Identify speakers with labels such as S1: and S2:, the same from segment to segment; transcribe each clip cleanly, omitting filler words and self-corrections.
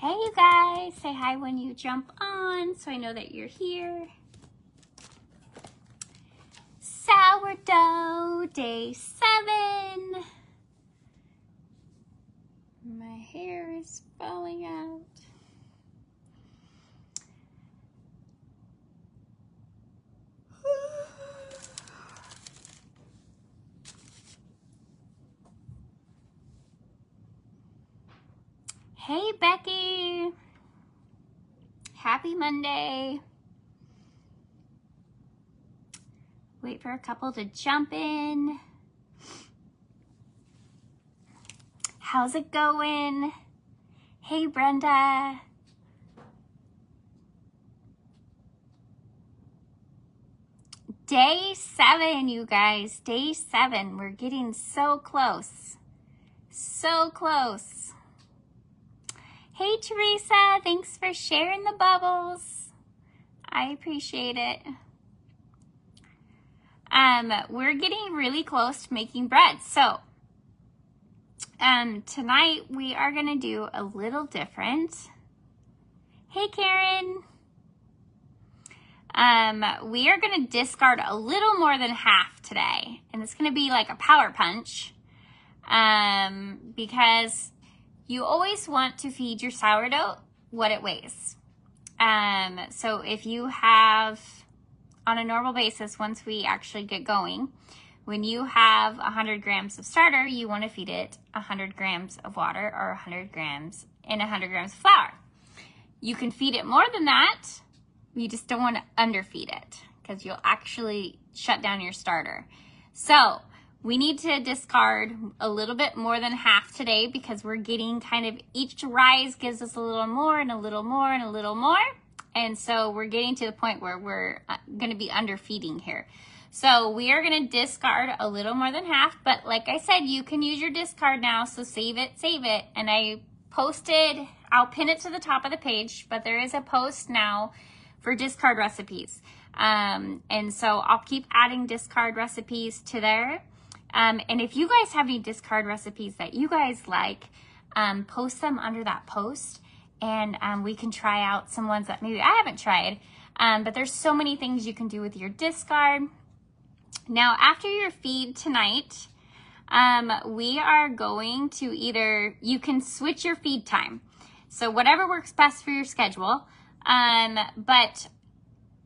S1: Hey you guys, say hi when you jump on so I know that you're here. Sourdough, day 7. My hair is falling out. Hey Becky, happy Monday. Wait for a couple to jump in. How's it going? Hey Brenda. Day 7, you guys, day 7. We're getting so close, so close. Hey Teresa, thanks for sharing the bubbles. I appreciate it. We're getting really close to making bread. So tonight we are gonna do a little different. Hey Karen. We are gonna discard a little more than half today, and it's gonna be like a power punch, because you always want to feed your sourdough what it weighs. So if you have, on a normal basis, once we actually get going, when you have 100 grams of starter, you want to feed it 100 grams of water or 100 grams and 100 grams of flour. You can feed it more than that. You just don't want to underfeed it because you'll actually shut down your starter. So we need to discard a little bit more than half today because we're getting kind of, each rise gives us a little more and a little more and a little more. And so we're getting to the point where we're going to be underfeeding here. So we are going to discard a little more than half, but like I said, you can use your discard now. So save it, save it. And I posted, I'll pin it to the top of the page, but there is a post now for discard recipes. And so I'll keep adding discard recipes to there. And if you guys have any discard recipes that you guys like, post them under that post, and we can try out some ones that maybe I haven't tried. But there's so many things you can do with your discard. Now, after your feed tonight, we are going to either, you can switch your feed time. So whatever works best for your schedule. But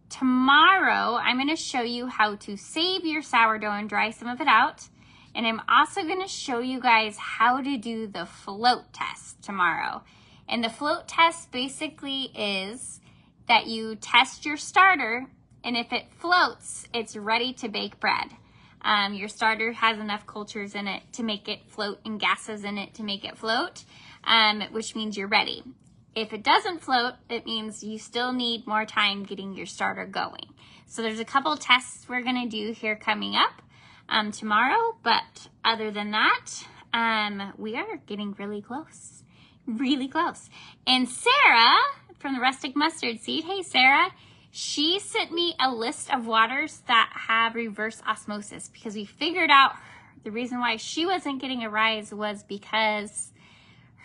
S1: tomorrow, I'm going to show you how to save your sourdough and dry some of it out. And I'm also going to show you guys how to do the float test tomorrow. And the float test basically is that you test your starter, and if it floats, it's ready to bake bread. Your starter has enough cultures in it to make it float and gases in it to make it float, which means you're ready. If it doesn't float, it means you still need more time getting your starter going. So there's a couple tests we're going to do here coming up tomorrow, but other than that, we are getting really close. Really close. And Sarah from the Rustic Mustard Seed, hey Sarah, she sent me a list of waters that have reverse osmosis because we figured out the reason why she wasn't getting a rise was because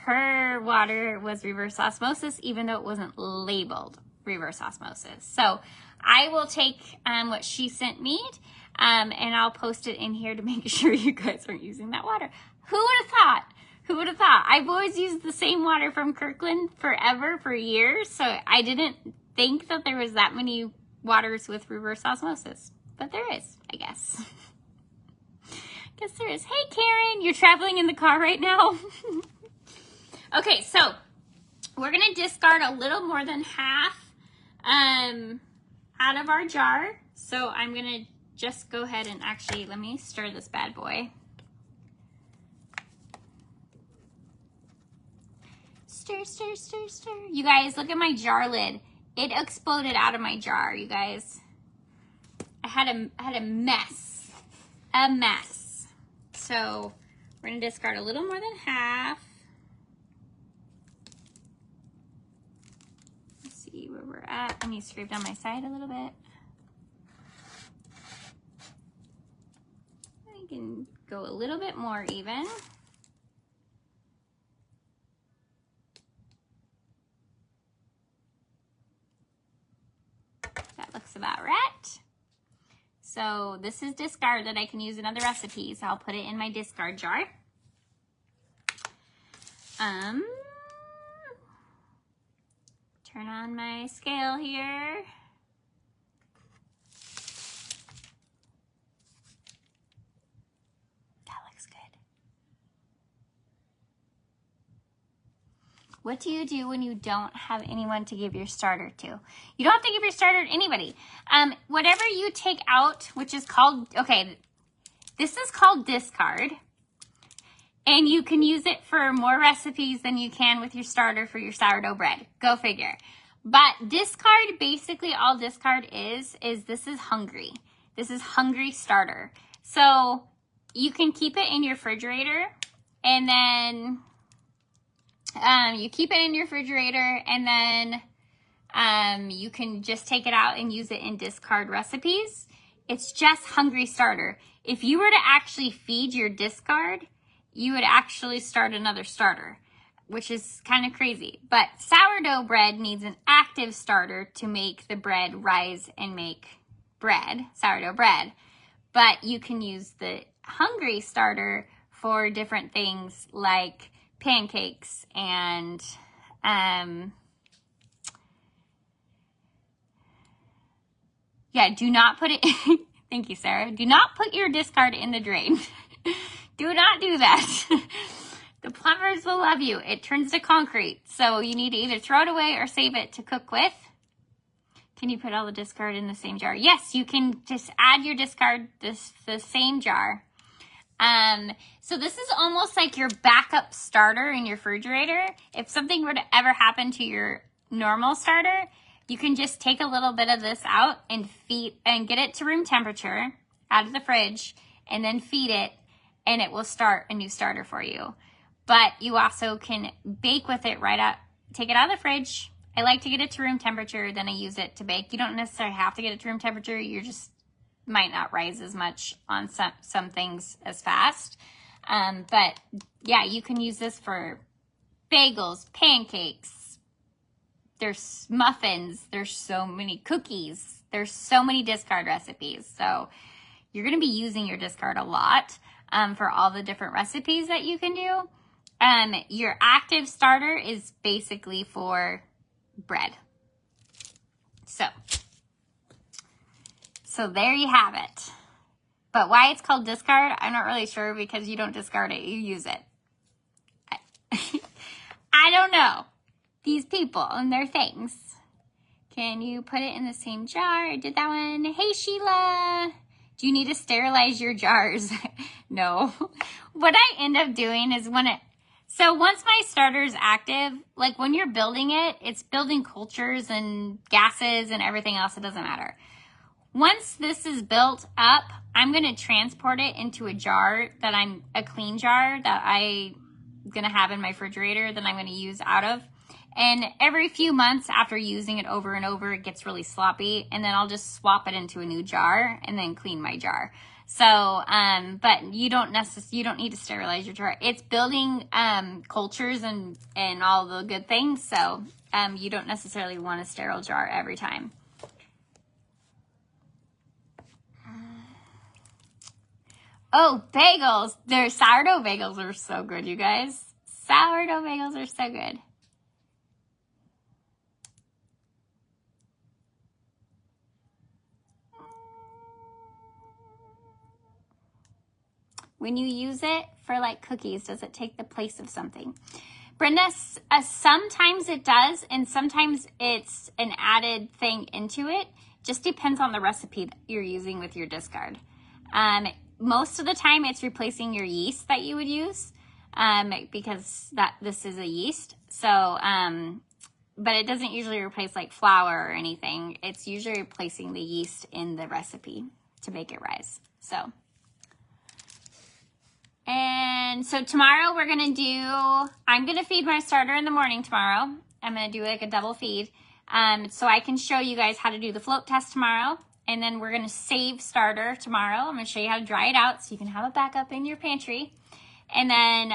S1: her water was reverse osmosis, even though it wasn't labeled reverse osmosis. So I will take what she sent me and I'll post it in here to make sure you guys aren't using that water. Who would have thought? Who would have thought? I've always used the same water from Kirkland forever, for years, so I didn't think that there was that many waters with reverse osmosis. But there is, I guess. Guess there is. Hey Karen, you're traveling in the car right now? Okay, so we're gonna discard a little more than half out of our jar. So I'm gonna just go ahead and actually, let me stir this bad boy. Stir, stir, stir, stir. You guys, look at my jar lid. It exploded out of my jar, you guys. I had a mess. A mess. So we're gonna discard a little more than half. Let's see where we're at. Let me scrape down my side a little bit. I can go a little bit more even. about right. So this is discard that I can use in other recipes. I'll put it in my discard jar. Turn on my scale here. That looks good. What do you do when you don't have anyone to give your starter to? You don't have to give your starter to anybody. Whatever you take out, which is called, okay, this is called discard. And you can use it for more recipes than you can with your starter for your sourdough bread. Go figure. But discard, basically all discard is this is hungry. This is hungry starter. So you can keep it in your refrigerator, and then you keep it in your refrigerator, and then you can just take it out and use it in discard recipes. It's just hungry starter. If you were to actually feed your discard, you would actually start another starter, which is kind of crazy. But sourdough bread needs an active starter to make the bread rise and make bread, sourdough bread. But you can use the hungry starter for different things like pancakes and yeah, do not put it thank you, Sarah. Do not put your discard in the drain. Do not do that. The plumbers will love you. It turns to concrete. So you need to either throw it away or save it to cook with. Can you put all the discard in the same jar? Yes, you can just add your discard the same jar. So this is almost like your backup starter in your refrigerator. If something were to ever happen to your normal starter, you can just take a little bit of this out and get it to room temperature out of the fridge, and then feed it, and it will start a new starter for you. But you also can bake with it right out, take it out of the fridge. I like to get it to room temperature, then I use it to bake. You don't necessarily have to get it to room temperature. You just might not rise as much on some things as fast. But yeah, you can use this for bagels, pancakes. There's muffins. There's so many cookies. There's so many discard recipes. So you're going to be using your discard a lot for all the different recipes that you can do. Your active starter is basically for bread. So there you have it. But why it's called discard, I'm not really sure, because you don't discard it, you use it. I don't know. These people and their things. Can you put it in the same jar? I did that one. Hey, Sheila. Do you need to sterilize your jars? No. What I end up doing is so once my starter is active, like when you're building it, it's building cultures and gases and everything else. It doesn't matter. Once this is built up, I'm going to transport it into a jar a clean jar that I'm going to have in my refrigerator that I'm going to use out of. And every few months after using it over and over, it gets really sloppy. And then I'll just swap it into a new jar and then clean my jar. So, but you don't need to sterilize your jar. It's building cultures and all the good things. So you don't necessarily want a sterile jar every time. Oh, bagels. Their sourdough bagels are so good, you guys. Sourdough bagels are so good. When you use it for like cookies, does it take the place of something? Brenda, sometimes it does, and sometimes it's an added thing into it. Just depends on the recipe that you're using with your discard. Most of the time it's replacing your yeast that you would use, because this is a yeast. So, but it doesn't usually replace like flour or anything. It's usually replacing the yeast in the recipe to make it rise. So, and so tomorrow I'm going to feed my starter in the morning tomorrow. I'm going to do like a double feed. So I can show you guys how to do the float test tomorrow. And then we're going to save starter tomorrow. I'm going to show you how to dry it out so you can have it back up in your pantry. And then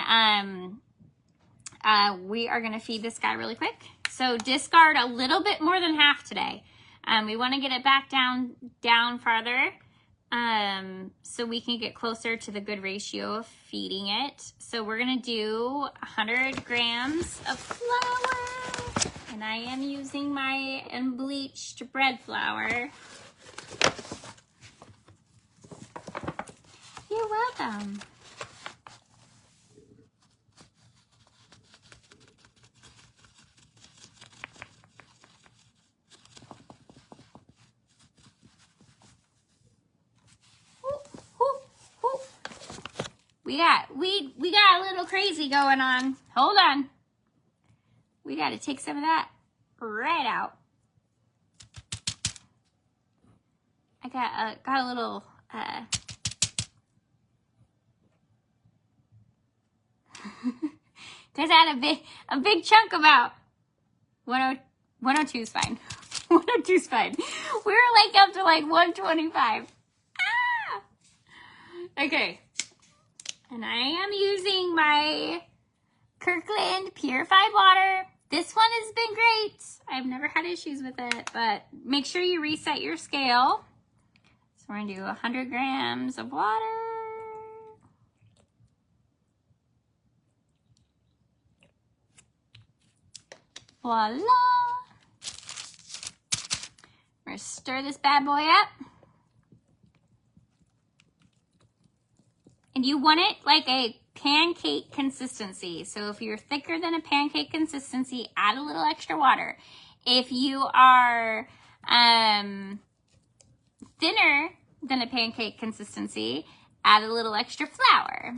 S1: we are going to feed this guy really quick. So discard a little bit more than half today. We want to get it back down farther so we can get closer to the good ratio of feeding it. So we're going to do 100 grams of flour. And I am using my unbleached bread flour. You're welcome. We got a little crazy going on. Hold on. We got to take some of that right out. I got a little because I had a big chunk about 102 is fine. 102 is fine. We were like up to like 125. Ah! Okay. And I am using my Kirkland purified water. This one has been great. I've never had issues with it, but make sure you reset your scale. So we're gonna do 100 grams of water. Voila. We're gonna stir this bad boy up. And you want it like a pancake consistency. So if you're thicker than a pancake consistency, add a little extra water. If you are thinner than a pancake consistency, add a little extra flour.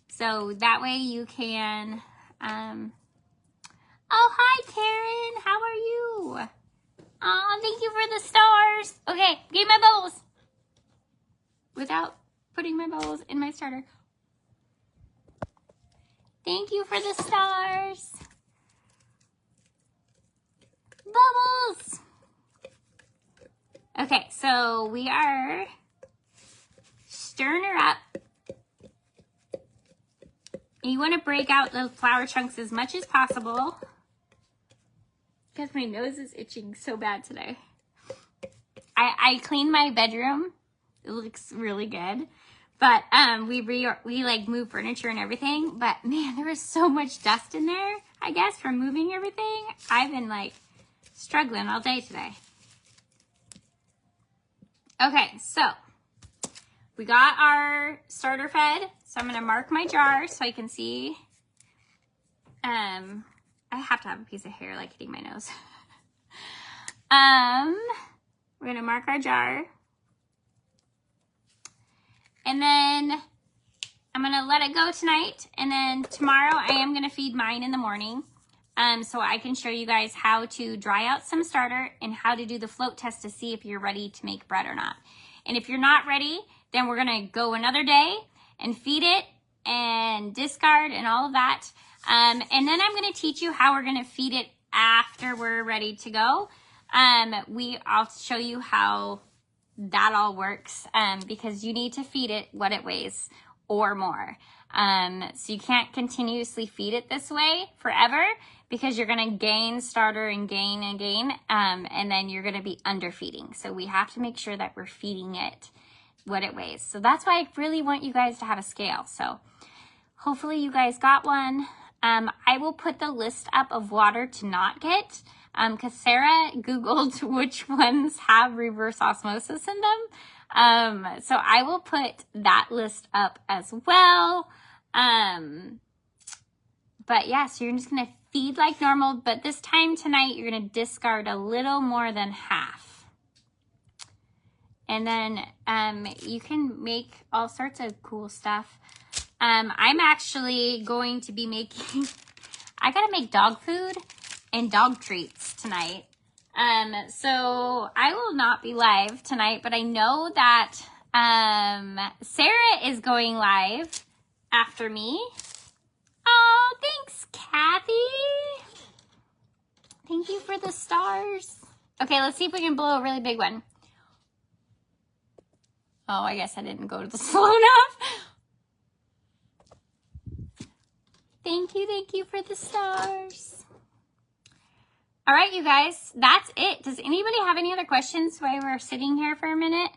S1: So that way you can, oh, hi Karen, how are you? Oh, thank you for the stars. Okay, give me my bubbles. Without putting my bubbles in my starter. Thank you for the stars. Bubbles. Okay, so we are stirring her up. And you want to break out the flour chunks as much as possible. Because my nose is itching so bad today. I cleaned my bedroom. It looks really good. But we like moved furniture and everything. But man, there was so much dust in there, I guess, from moving everything. I've been like struggling all day today. Okay, so we got our starter fed. So I'm gonna mark my jar so I can see. I have to have a piece of hair like hitting my nose. We're gonna mark our jar. And then I'm gonna let it go tonight. And then tomorrow I am gonna feed mine in the morning. So I can show you guys how to dry out some starter and how to do the float test to see if you're ready to make bread or not. And if you're not ready, then we're gonna go another day and feed it and discard and all of that. And then I'm gonna teach you how we're gonna feed it after we're ready to go. I'll show you how that all works because you need to feed it what it weighs or more. So you can't continuously feed it this way forever because you're gonna gain starter and gain and gain, and then you're gonna be underfeeding. So we have to make sure that we're feeding it what it weighs. So that's why I really want you guys to have a scale. So hopefully you guys got one. I will put the list up of water to not get because Sarah Googled which ones have reverse osmosis in them. So I will put that list up as well. But yeah, so you're just gonna feed like normal, but this time tonight, you're gonna discard a little more than half. And then you can make all sorts of cool stuff. I'm actually going to be making, I gotta make dog food and dog treats tonight. So I will not be live tonight, but I know that Sarah is going live after me. Oh, thanks, Kathy. Thank you for the stars. Okay, let's see if we can blow a really big one. Oh, I guess I didn't go to the slow enough. Thank you for the stars. All right, you guys, that's it. Does anybody have any other questions while we're sitting here for a minute?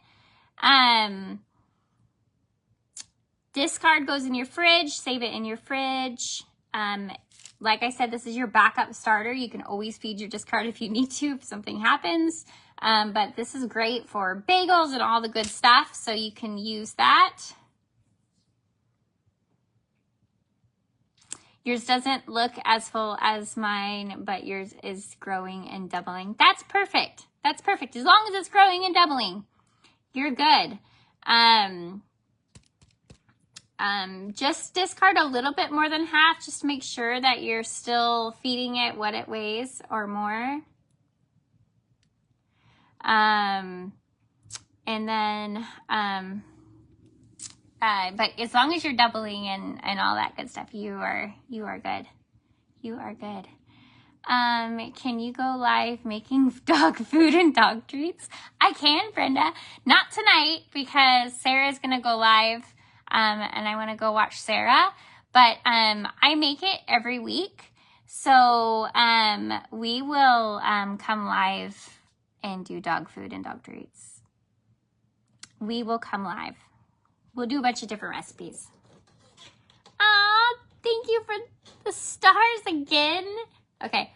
S1: Discard goes in your fridge, save it in your fridge. Like I said, this is your backup starter. You can always feed your discard if you need to, if something happens. But this is great for bagels and all the good stuff, so you can use that. Yours doesn't look as full as mine, but yours is growing and doubling. That's perfect. That's perfect. As long as it's growing and doubling, you're good. Just discard a little bit more than half, just to make sure that you're still feeding it what it weighs or more. And then, but as long as you're doubling and all that good stuff, you are good. You are good. Can you go live making dog food and dog treats? I can, Brenda. Not tonight because Sarah's gonna go live, and I want to go watch Sarah. But I make it every week, so we will come live and do dog food and dog treats. We will come live. We'll do a bunch of different recipes. Aw, thank you for the stars again. Okay.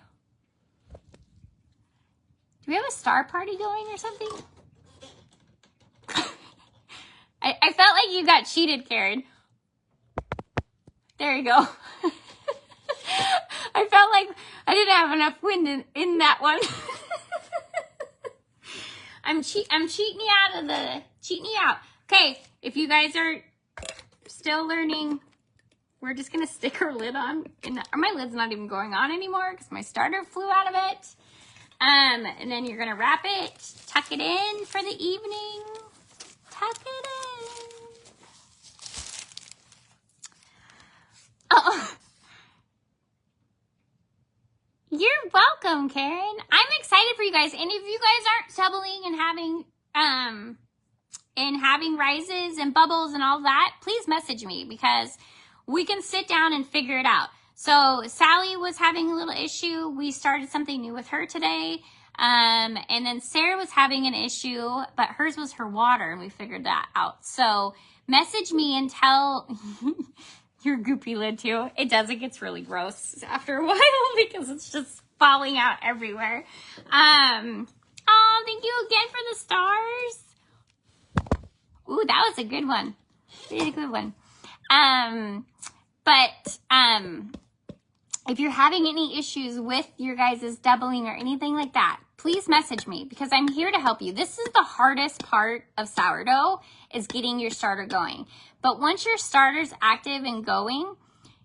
S1: Do we have a star party going or something? I felt like you got cheated, Karen. There you go. I felt like I didn't have enough wind in that one. I'm cheating you out of the, cheating you out. Okay, if you guys are still learning, we're just gonna stick our lid on. My lid's not even going on anymore because my starter flew out of it. And then you're gonna wrap it, tuck it in for the evening. Tuck it in. Oh, you're welcome, Karen. I'm excited for you guys. And if you guys aren't doubling and having rises and bubbles and all that, please message me because we can sit down and figure it out. So Sally was having a little issue. We started something new with her today. And then Sarah was having an issue, but hers was her water, and we figured that out. So message me and tell your goopy lid too. It does. It gets really gross after a while because it's just falling out everywhere. Oh, thank you again for the stars. Ooh, that was a good one. Really good one. If you're having any issues with your guys' doubling or anything like that, please message me because I'm here to help you. This is the hardest part of sourdough, is getting your starter going. But once your starter's active and going,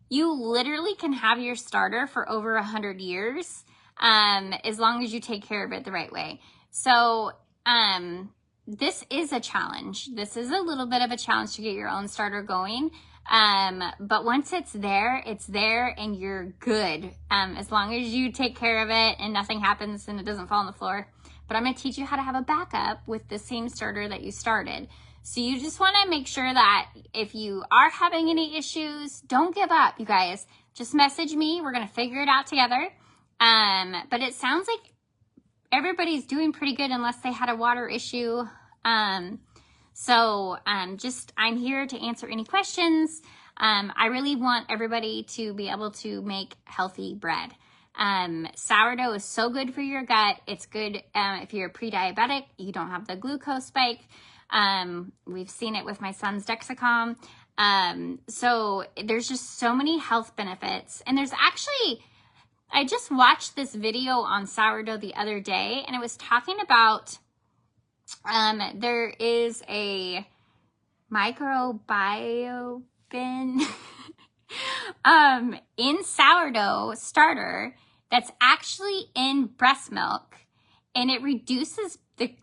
S1: you literally can have your starter for over 100 years, as long as you take care of it the right way. So, this is a challenge. This is a little bit of a challenge to get your own starter going. But once it's there and you're good. As long as you take care of it and nothing happens and it doesn't fall on the floor. But I'm going to teach you how to have a backup with the same starter that you started. So you just want to make sure that if you are having any issues, don't give up, you guys. Just message me. We're going to figure it out together. But it sounds like everybody's doing pretty good unless they had a water issue. I'm here to answer any questions. I really want everybody to be able to make healthy bread. Sourdough is so good for your gut. It's good if you're pre-diabetic, you don't have the glucose spike. We've seen it with my son's Dexcom. So there's just so many health benefits. And there's actually, I just watched this video on sourdough the other day, and it was talking about there is a microbiome in sourdough starter that's actually in breast milk, and it reduces the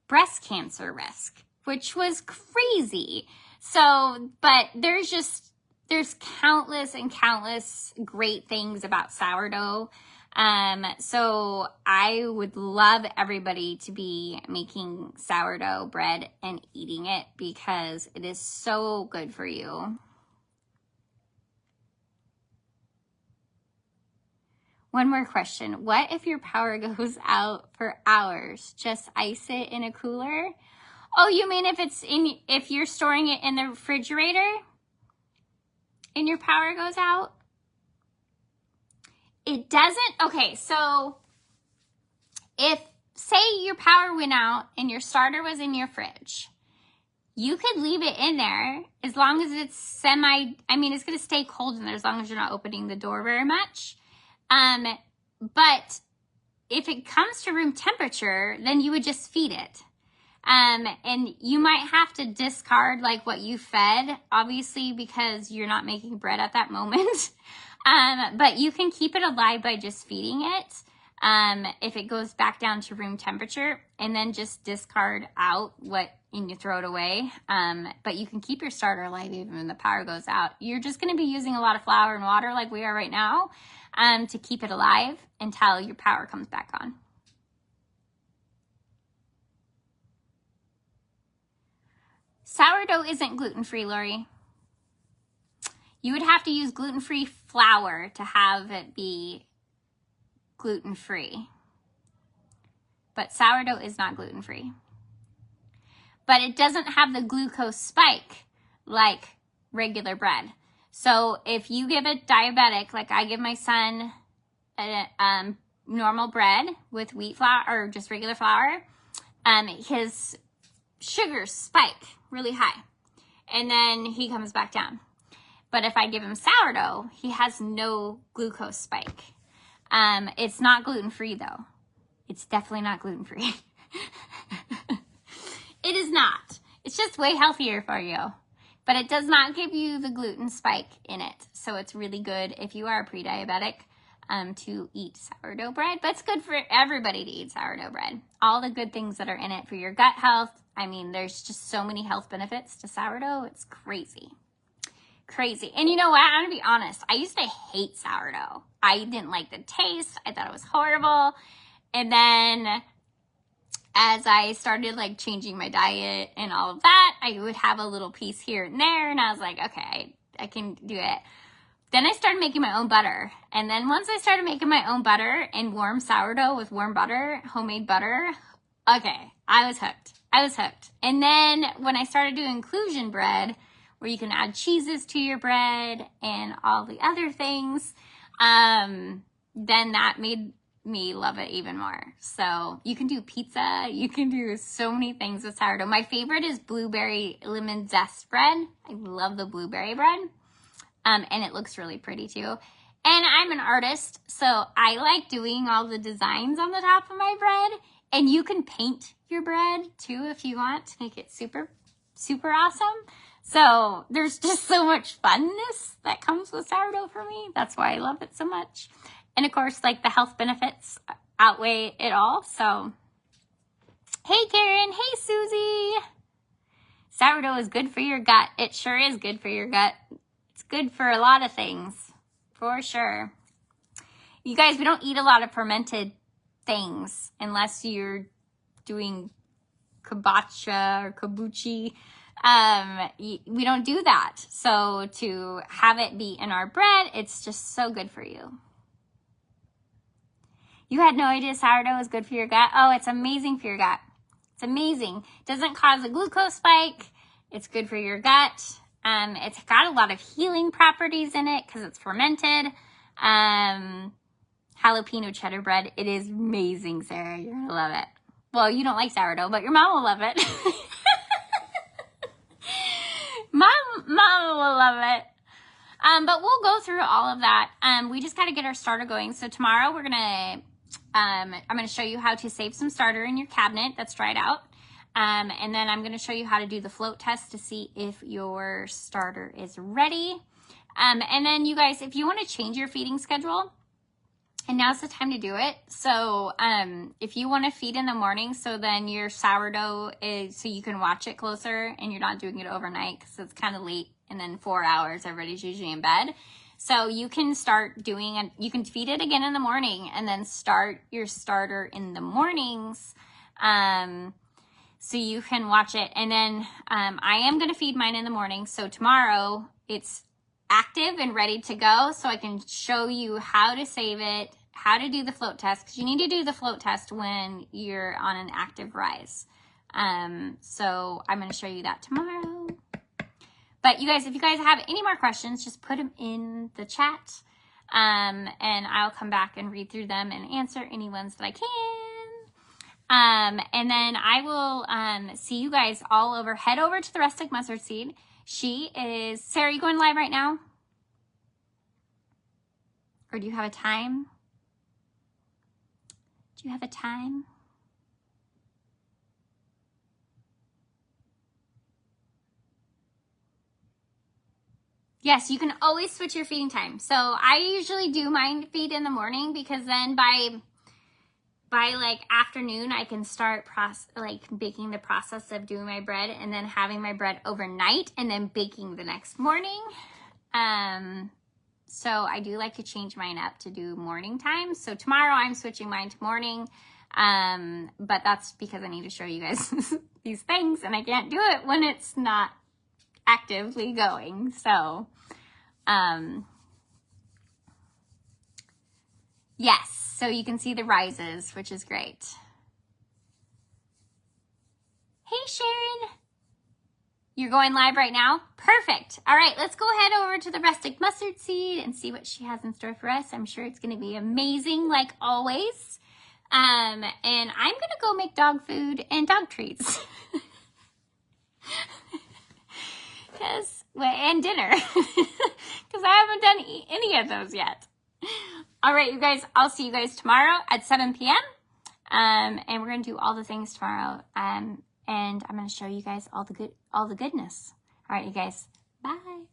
S1: breast cancer risk, which was crazy. So, but there's countless and countless great things about sourdough. So I would love everybody to be making sourdough bread and eating it because it is so good for you. One more question. What if your power goes out for hours? Just ice it in a cooler? Oh, you mean if you're storing it in the refrigerator and your power goes out? It doesn't, okay, so if, say your power went out and your starter was in your fridge, you could leave it in there as long as it's it's gonna stay cold in there as long as you're not opening the door very much. But if it comes to room temperature, then you would just feed it. And you might have to discard like what you fed, obviously, because you're not making bread at that moment. But you can keep it alive by just feeding it. If it goes back down to room temperature, and then just discard out and you throw it away. But you can keep your starter alive even when the power goes out. You're just going to be using a lot of flour and water like we are right now to keep it alive until your power comes back on. Sourdough isn't gluten-free, Lori. You would have to use gluten-free flour to have it be gluten-free. But sourdough is not gluten-free. But it doesn't have the glucose spike like regular bread. So if you give a diabetic, like I give my son normal bread with wheat flour or just regular flour, his sugars spike really high and then he comes back down. But if I give him sourdough, he has no glucose spike. It's not gluten-free though. It's definitely not gluten-free. It is not. It's just way healthier for you. But it does not give you the gluten spike in it. So it's really good if you are pre-diabetic to eat sourdough bread. But it's good for everybody to eat sourdough bread. All the good things that are in it for your gut health. I mean, there's just so many health benefits to sourdough. It's crazy. Crazy. And you know what? I'm going to be honest. I used to hate sourdough. I didn't like the taste. I thought it was horrible. And then as I started like changing my diet and all of that, I would have a little piece here and there. And I was like, okay, I can do it. Then I started making my own butter. And then once I started making my own butter and warm sourdough with warm butter, homemade butter, okay, I was hooked. I was hooked. And then when I started doing inclusion bread, where you can add cheeses to your bread and all the other things, then that made me love it even more. So you can do pizza. You can do so many things with sourdough. My favorite is blueberry lemon zest bread. I love the blueberry bread. And it looks really pretty too. And I'm an artist, so I like doing all the designs on the top of my bread. And you can paint your bread too if you want to make it super, super awesome. So there's just so much funness that comes with sourdough for me. That's why I love it so much. And of course, like the health benefits outweigh it all. So, hey Karen, hey Susie. Sourdough is good for your gut. It sure is good for your gut. It's good for a lot of things, for sure. You guys, we don't eat a lot of fermented things unless you're doing kabocha or kabuchi. We don't do that. So to have it be in our bread, it's just so good for you. You had no idea sourdough is good for your gut? Oh, it's amazing for your gut. It's amazing. It doesn't cause a glucose spike. It's good for your gut. It's got a lot of healing properties in it because it's fermented. Jalapeno cheddar bread. It is amazing, Sarah. You're going to love it. Well, you don't like sourdough, but your mom will love it. Mom will love it. But we'll go through all of that. We just got to get our starter going. So tomorrow I'm going to show you how to save some starter in your cabinet that's dried out. And then I'm going to show you how to do the float test to see if your starter is ready. And then you guys, if you want to change your feeding schedule, and now's the time to do it. So if you want to feed in the morning, so then your sourdough is, so you can watch it closer and you're not doing it overnight because it's kind of late. And then 4 hours, everybody's usually in bed. So you can start doing, you can feed it again in the morning and then start your starter in the mornings. So you can watch it. And then I am going to feed mine in the morning. So tomorrow it's active and ready to go, so I can show you how to save it, how to do the float test, because you need to do the float test when you're on an active rise. So I'm going to show you that tomorrow. But you guys, if you guys have any more questions, just put them in the chat, and I'll come back and read through them and answer any ones that I can. And then I will see you guys all over. Head over to the rustic mustard seed. She is, Sarah, are you going live right now? Or do you have a time? Do you have a time? Yes, you can always switch your feeding time. So I usually do mine feed in the morning, because then by like afternoon I can start baking the process of doing my bread, and then having my bread overnight and then baking the next morning. So I do like to change mine up to do morning time. So tomorrow I'm switching mine to morning. But that's because I need to show you guys these things, and I can't do it when it's not actively going. So yes, so you can see the rises, which is great. Hey Sharon, you're going live right now? Perfect. All right, let's go head over to the rustic mustard seed and see what she has in store for us. I'm sure it's going to be amazing, like always. And I'm gonna go make dog food and dog treats. And dinner, because I haven't done any of those yet. All right, you guys, I'll see you guys tomorrow at 7 p.m. And we're gonna do all the things tomorrow. And I'm gonna show you guys all the goodness. All right, you guys, bye.